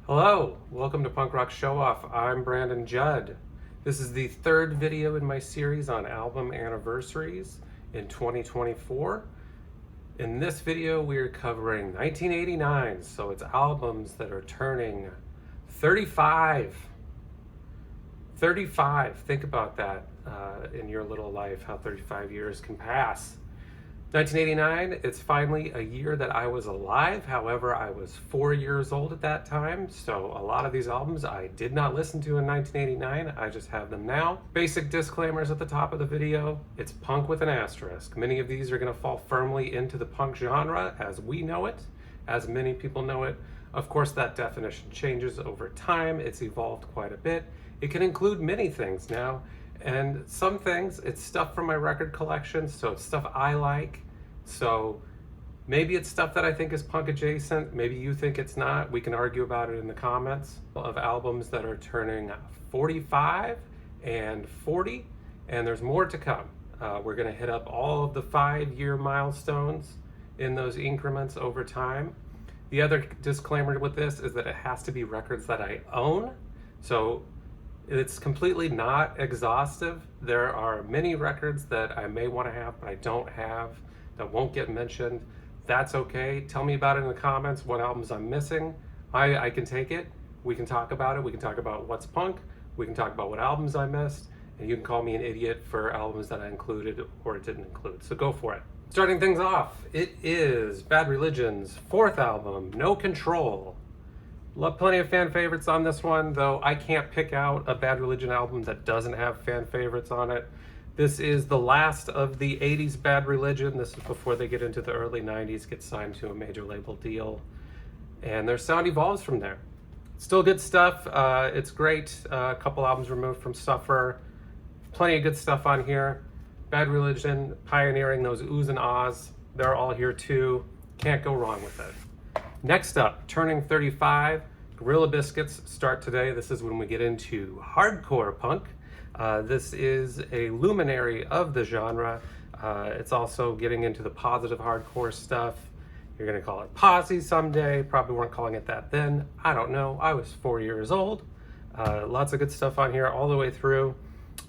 Hello, welcome to Punk Rock Show Off. I'm Brandon Judd. This is the third video in my series on album anniversaries in 2024. In this video, we're covering 1989, so it's albums that are turning 35. 35, think about that in your little life, how 35 years can pass. 1989, it's finally a year that I was alive. However, I was 4 years old at that time, so a lot of these albums I did not listen to in 1989. I just have them now. Basic disclaimers at the top of the video. It's punk with an asterisk. Many of these are going to fall firmly into the punk genre as we know it, as many people know it. Of course, that definition changes over time. It's evolved quite a bit. It can include many things now. And some things, it's stuff from my record collection, so it's stuff I like. So maybe it's stuff that I think is punk adjacent. Maybe you think it's not. We can argue about it in the comments. Of albums that are turning 45 and 40, and there's more to come. We're going to hit up all of the 5-year milestones in those increments over time. The other disclaimer with this is that it has to be records that I own. So it's completely not exhaustive. There are many records that I may want to have, but I don't have, that won't get mentioned. That's okay. Tell me about it in the comments, what albums I'm missing. I can take it. We can talk about it. We can talk about what's punk. We can talk about what albums I missed. And you can call me an idiot for albums that I included or didn't include. So go for it. Starting things off, it is Bad Religion's 4th album, No Control. Love plenty of fan favorites on this one, though I can't pick out a Bad Religion album that doesn't have fan favorites on it. This is the last of the 80s Bad Religion. This is before they get into the early 90s, get signed to a major label deal. And their sound evolves from there. Still good stuff. It's great. A couple albums removed from Suffer. Plenty of good stuff on here. Bad Religion pioneering those oohs and ahs. They're all here too. Can't go wrong with it. Next up, turning 35, Gorilla Biscuits start today. This is when we get into hardcore punk. This is a luminary of the genre. It's also getting into the positive hardcore stuff. You're going to call it posse someday. Probably weren't calling it that then. I don't know. I was 4 years old. Lots of good stuff on here all the way through.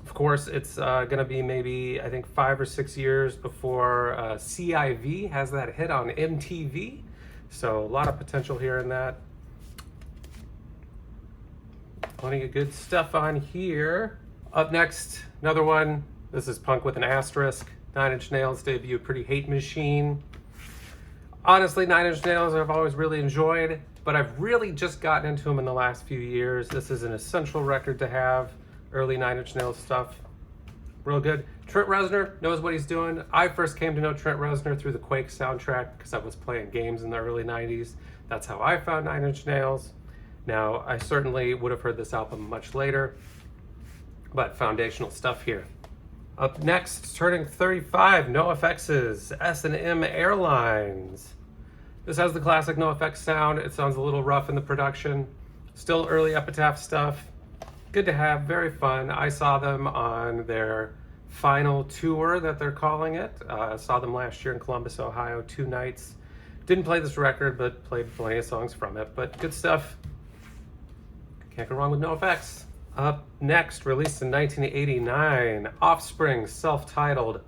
Of course, it's going to be maybe, I think, 5 or 6 years before CIV has that hit on MTV. So a lot of potential here in that. Plenty of good stuff on here. Up next, another one. This is punk with an asterisk. 9 Inch Nails debut, Pretty Hate Machine. Honestly, 9 Inch Nails I've always really enjoyed, but I've really just gotten into them in the last few years. This is an essential record to have. Early 9 Inch Nails stuff. Real good. Trent Reznor knows what he's doing. I first came to know Trent Reznor through the Quake soundtrack because I was playing games in the early 90s. That's how I found 9 Inch Nails. Now, I certainly would have heard this album much later, but foundational stuff here. Up next, turning 35, NoFX's S&M Airlines. This has the classic NoFX sound. It sounds a little rough in the production. Still early Epitaph stuff. Good to have, very fun. I saw them on their final tour that they're calling it. Saw them last year in Columbus, Ohio, 2 nights. Didn't play this record, but played plenty of songs from it. But good stuff. Can't go wrong with NoFX. Up next, released in 1989, Offspring's self-titled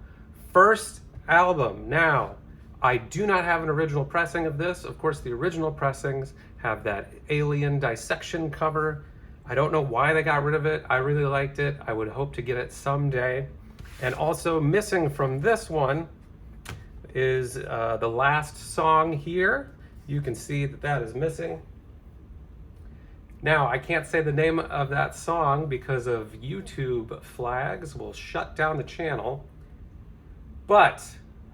first album. Now, I do not have an original pressing of this. Of course, the original pressings have that alien dissection cover. I don't know why they got rid of it. I really liked it. I would hope to get it someday. And also missing from this one is the last song here. You can see that that is missing. Now, I can't say the name of that song because of YouTube flags will shut down the channel. But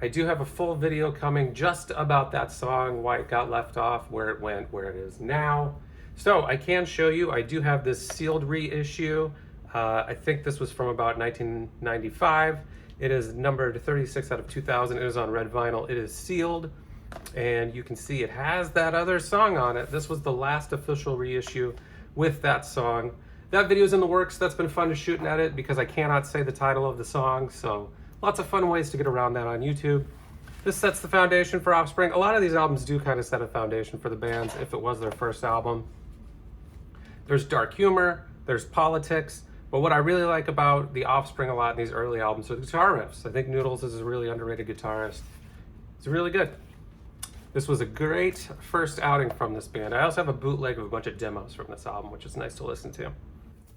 I do have a full video coming just about that song, why it got left off, where it went, where it is now. So I can show you, I do have this sealed reissue. I think this was from about 1995. It is numbered 36 out of 2000. It is on red vinyl. It is sealed. And you can see it has that other song on it. This was the last official reissue with that song. That video's in the works. That's been fun to shoot and edit because I cannot say the title of the song. So lots of fun ways to get around that on YouTube. This sets the foundation for Offspring. A lot of these albums do kind of set a foundation for the bands if it was their first album. There's dark humor, there's politics, but what I really like about The Offspring a lot in these early albums are the guitar riffs. I think Noodles is a really underrated guitarist. It's really good. This was a great first outing from this band. I also have a bootleg of a bunch of demos from this album, which is nice to listen to.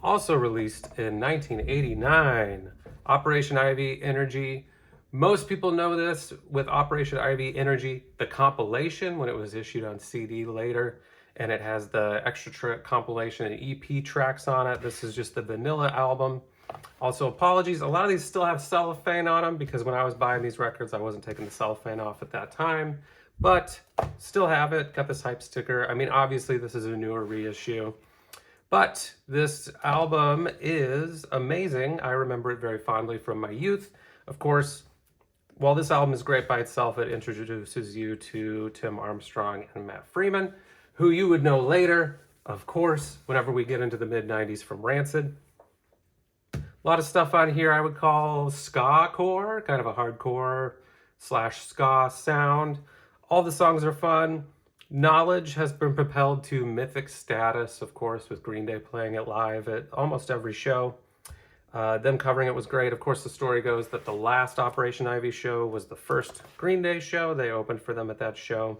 Also released in 1989, Operation Ivy Energy. Most people know this with Operation Ivy Energy, the compilation when it was issued on CD later, and it has the extra compilation and EP tracks on it. This is just the vanilla album. Also, apologies, a lot of these still have cellophane on them because when I was buying these records, I wasn't taking the cellophane off at that time, but still have it. Got this hype sticker. I mean, obviously, this is a newer reissue. But this album is amazing. I remember it very fondly from my youth. Of course, while this album is great by itself, it introduces you to Tim Armstrong and Matt Freeman, who you would know later, of course, whenever we get into the mid-90s from Rancid. A lot of stuff on here I would call ska-core, kind of a hardcore / ska sound. All the songs are fun. Knowledge has been propelled to mythic status, of course, with Green Day playing it live at almost every show. Them covering it was great. Of course, the story goes that the last Operation Ivy show was the first Green Day show. They opened for them at that show.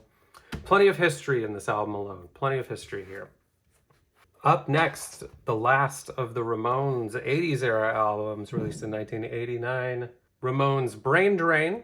Plenty of history in this album alone. Plenty of history here. Up next, the last of the Ramones 80s era albums released in 1989. Ramones Brain Drain.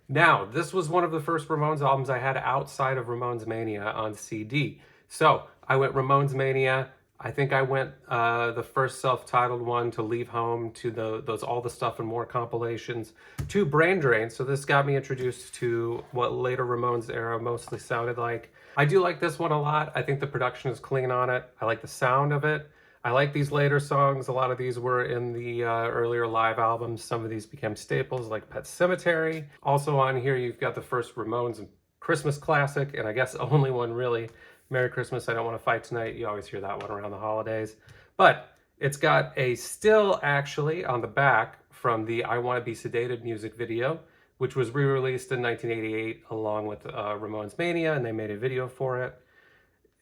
Now, this was one of the first Ramones albums I had outside of Ramones Mania on CD. So I went Ramones Mania. I think I went the first self-titled one to Leave Home, to those All the Stuff and More compilations, to Brain Drain. So this got me introduced to what later Ramones era mostly sounded like. I do like this one a lot. I think the production is clean on it. I like the sound of it. I like these later songs. A lot of these were in the earlier live albums. Some of these became staples like Pet Sematary. Also on here, you've got the first Ramones Christmas classic, and I guess the only one really, Merry Christmas, I Don't Want to Fight Tonight. You always hear that one around the holidays. But it's got a still actually on the back from the I Want to Be Sedated music video, which was re-released in 1988 along with Ramones Mania, and they made a video for it.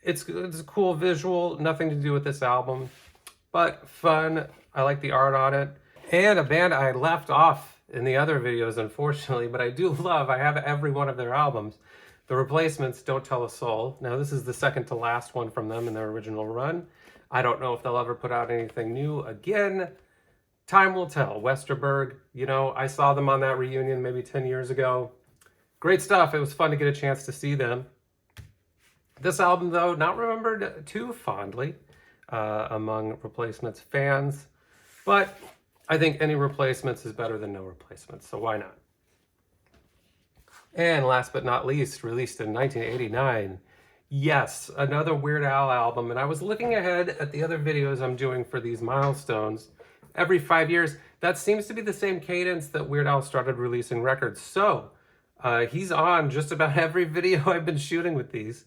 It's a cool visual, nothing to do with this album, but fun. I like the art on it. And a band I left off in the other videos, unfortunately, but I do love, I have every one of their albums. The Replacements, Don't Tell a Soul. Now, this is the second to last one from them in their original run. I don't know if they'll ever put out anything new again. Time will tell. Westerberg, you know, I saw them on that reunion maybe 10 years ago. Great stuff. It was fun to get a chance to see them. This album, though, not remembered too fondly among Replacements fans, but I think any Replacements is better than no Replacements, so why not? And last but not least, released in 1989, yes, another Weird Al album, and I was looking ahead at the other videos I'm doing for these milestones. Every 5 years, that seems to be the same cadence that Weird Al started releasing records, so he's on just about every video I've been shooting with these.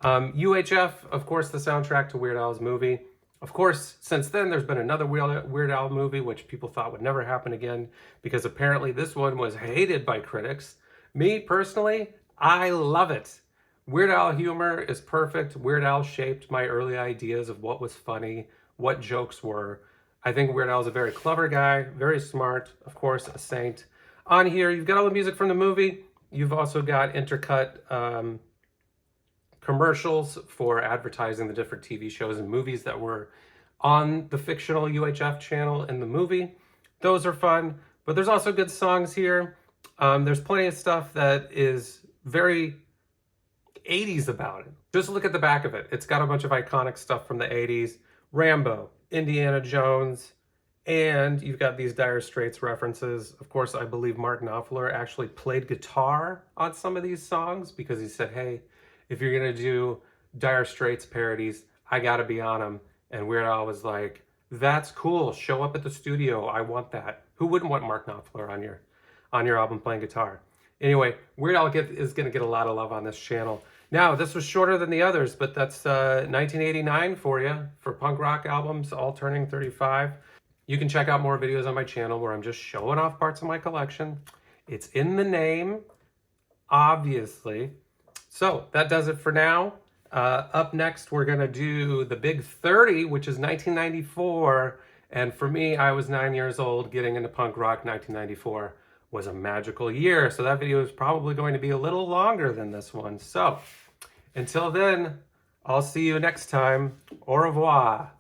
UHF, of course, the soundtrack to Weird Al's movie. Of course, since then, there's been another Weird Al movie, which people thought would never happen again, because apparently this one was hated by critics. Me, personally, I love it. Weird Al humor is perfect. Weird Al shaped my early ideas of what was funny, what jokes were. I think Weird Al is a very clever guy, very smart, of course, a saint. On here, you've got all the music from the movie. You've also got intercut commercials for advertising the different TV shows and movies that were on the fictional UHF channel in the movie. Those are fun, but there's also good songs here. There's plenty of stuff that is very 80s about it. Just look at the back of it. It's got a bunch of iconic stuff from the 80s. Rambo, Indiana Jones, and you've got these Dire Straits references. Of course, I believe Mark Knopfler actually played guitar on some of these songs because he said, hey, if you're going to do Dire Straits parodies, I got to be on them. And Weird Al was like, that's cool. Show up at the studio. I want that. Who wouldn't want Mark Knopfler on your album playing guitar? Anyway, Weird Al is going to get a lot of love on this channel. Now, this was shorter than the others, but that's 1989 for you, for punk rock albums, all turning 35. You can check out more videos on my channel where I'm just showing off parts of my collection. It's in the name, obviously. So that does it for now. Up next, we're going to do the Big 30, which is 1994. And for me, I was 9 years old. Getting into punk rock. 1994 was a magical year. So that video is probably going to be a little longer than this one. So until then, I'll see you next time. Au revoir.